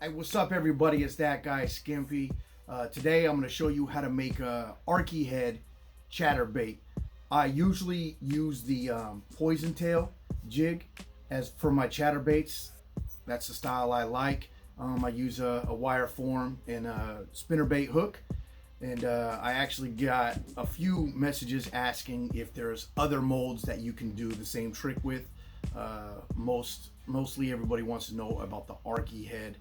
Hey, what's up everybody? It's that guy Skimpy. Today I'm going to show you how to make a Arky head chatterbait. I usually use the poison tail jig as for my chatterbaits. That's the style I like. I use a wire form and a spinnerbait hook. And I actually got a few messages asking if there's other molds that you can do the same trick with. Mostly everybody wants to know about the Arky head,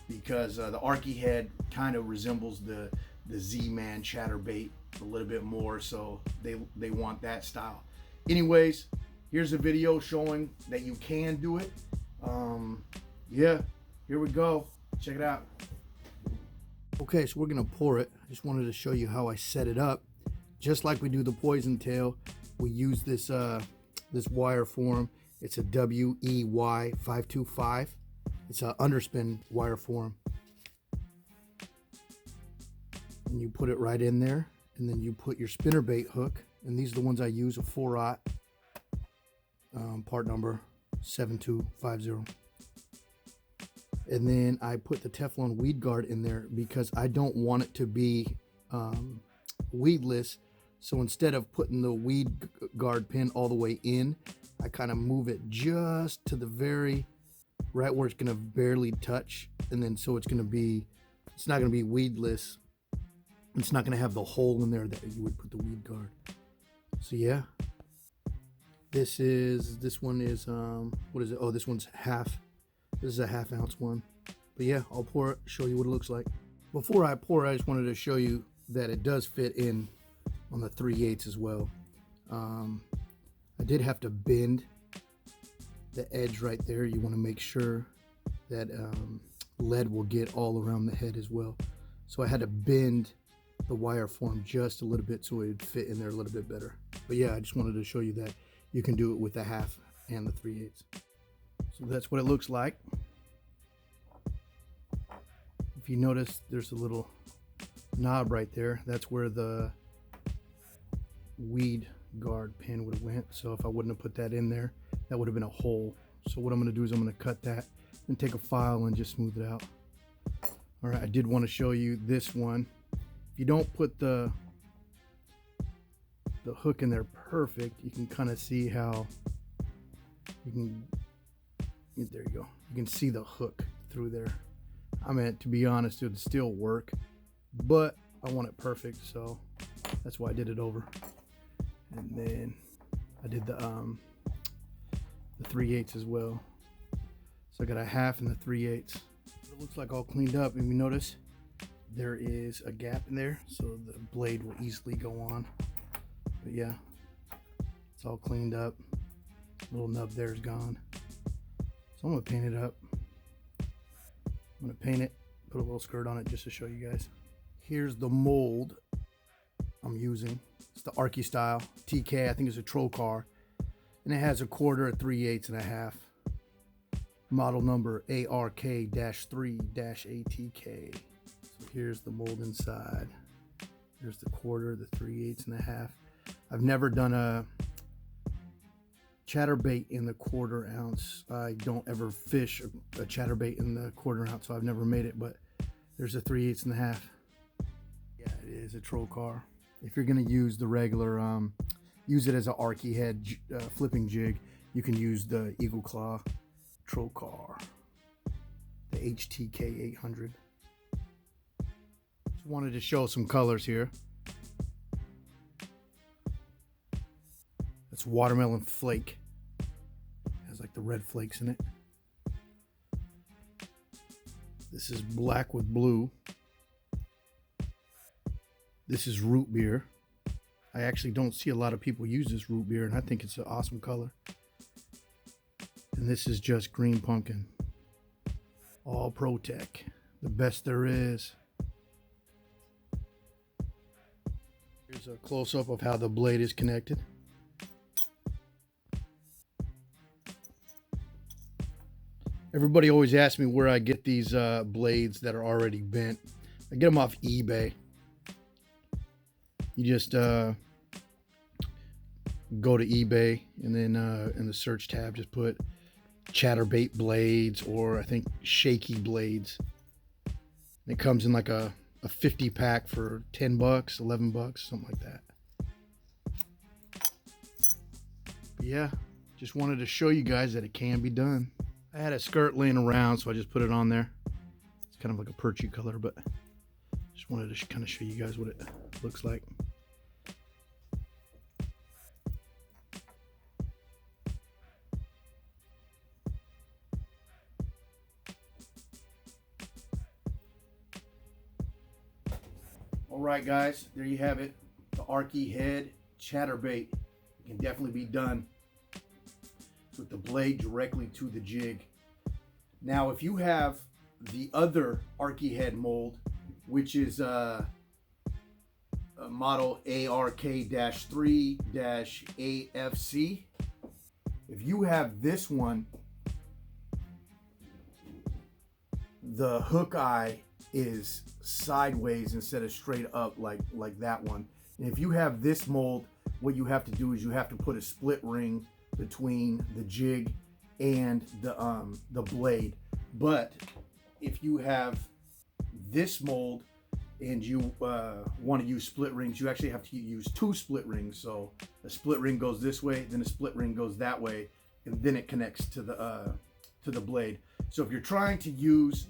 because the Arky head kind of resembles the Z-Man chatterbait a little bit more, so they want that style. Anyways, here's a video showing that you can do it. Yeah, here we go. Check it out. Okay, so we're gonna pour it. I just wanted to show you how I set it up. Just like we do the poison tail, we use this this wire form. It's a WEY 525. It's an underspin wire form. And you put it right in there, and then you put your spinnerbait hook, and these are the ones I use, a 4/0, part number 7250. And then I put the Teflon weed guard in there because I don't want it to be weedless. So instead of putting the weed guard pin all the way in, I kind of move it just to the very right where it's gonna barely touch, and then so it's not gonna be weedless. It's not gonna have the hole in there that you would put the weed guard. So yeah, this one is what is it? Oh, this one's half. This is a 1/2 ounce one. But yeah, I'll pour it, show you what it looks like. Before I pour, I just wanted to show you that it does fit in on the 3/8 as well. I did have to bend the edge right there. You want to make sure that lead will get all around the head as well. So I had to bend the wire form just a little bit so it would fit in there a little bit better. But yeah, I just wanted to show you that you can do it with the 1/2 and the 3/8. So that's what it looks like. If you notice, there's a little knob right there. That's where the weed guard pin would have went. So if I wouldn't have put that in there, that would have been a hole. So what I'm going to do is I'm going to cut that and take a file and just smooth it out. All right, I did want to show you this one. If you don't put the hook in there perfect, you can kind of see how you can, there you go. You can see the hook through there. I mean, to be honest, it would still work, but I want it perfect, so that's why I did it over. And then I did the 3/8 as well. So I got a 1/2 and the 3/8. It looks like all cleaned up. If you notice, there is a gap in there, so the blade will easily go on. But yeah, it's all cleaned up. Little nub there is gone. So I'm gonna paint it up. I'm gonna paint it, put a little skirt on it just to show you guys. Here's the mold I'm using. It's the Arky style TK. I think it's a troll car, and it has a 1/4, a 3/8, and a 1/2. Model number ARK-3-ATK. So here's the mold inside. Here's the 1/4, the 3/8, and a 1/2. I've never done a chatterbait in the 1/4 ounce. I don't ever fish a chatterbait in the 1/4 ounce, so I've never made it. But there's a 3/8 and a 1/2. Yeah, it is a troll car. If you're gonna use the regular, use it as an Arky head flipping jig, you can use the Eagle Claw troll car, the HTK 800. Just wanted to show some colors here. That's watermelon flake. It has like the red flakes in it. This is black with blue. This is root beer. I actually don't see a lot of people use this root beer, and I think it's an awesome color. And this is just green pumpkin. All Pro-Tech, the best there is. Here's a close-up of how the blade is connected. Everybody always asks me where I get these blades that are already bent. I get them off eBay. You just go to eBay, and then in the search tab just put chatterbait blades, or I think shaky blades, It comes in like a 50 pack for 10 bucks, 11 bucks, something like that. But yeah, just wanted to show you guys that it can be done. I had a skirt laying around, so I just put it on there. It's kind of like a peachy color, but just wanted to kind of show you guys what it looks like. All right, guys, there you have it. The Arky head chatterbait. It can definitely be done with the blade directly to the jig. Now, if you have the other Arky head mold, which is a model ARK-3-AFC, if you have this one, the hook eye is sideways instead of straight up like that one. And if you have this mold, what you have to do is you have to put a split ring between the jig and the blade. But if you have this mold and you want to use split rings, you actually have to use 2 split rings. So a split ring goes this way, then a split ring goes that way, and then it connects to the blade. So if you're trying to use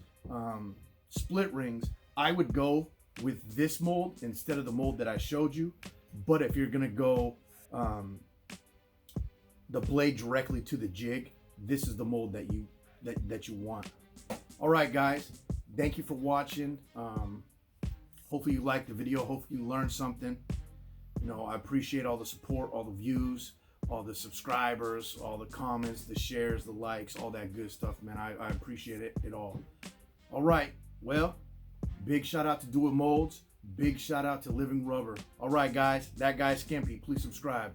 split rings, I would go with this mold instead of the mold that I showed you. But if you're gonna go the blade directly to the jig, this is the mold that you want. All right, guys, thank you for watching. Hopefully you liked the video. Hopefully you learned something. You know, I appreciate all the support, all the views, all the subscribers, all the comments, the shares, the likes, all that good stuff, man. I appreciate it all. All right, well, big shout out to Do It Molds. Big shout out to Living Rubber. All right, guys, that guy's Skimpy. Please subscribe.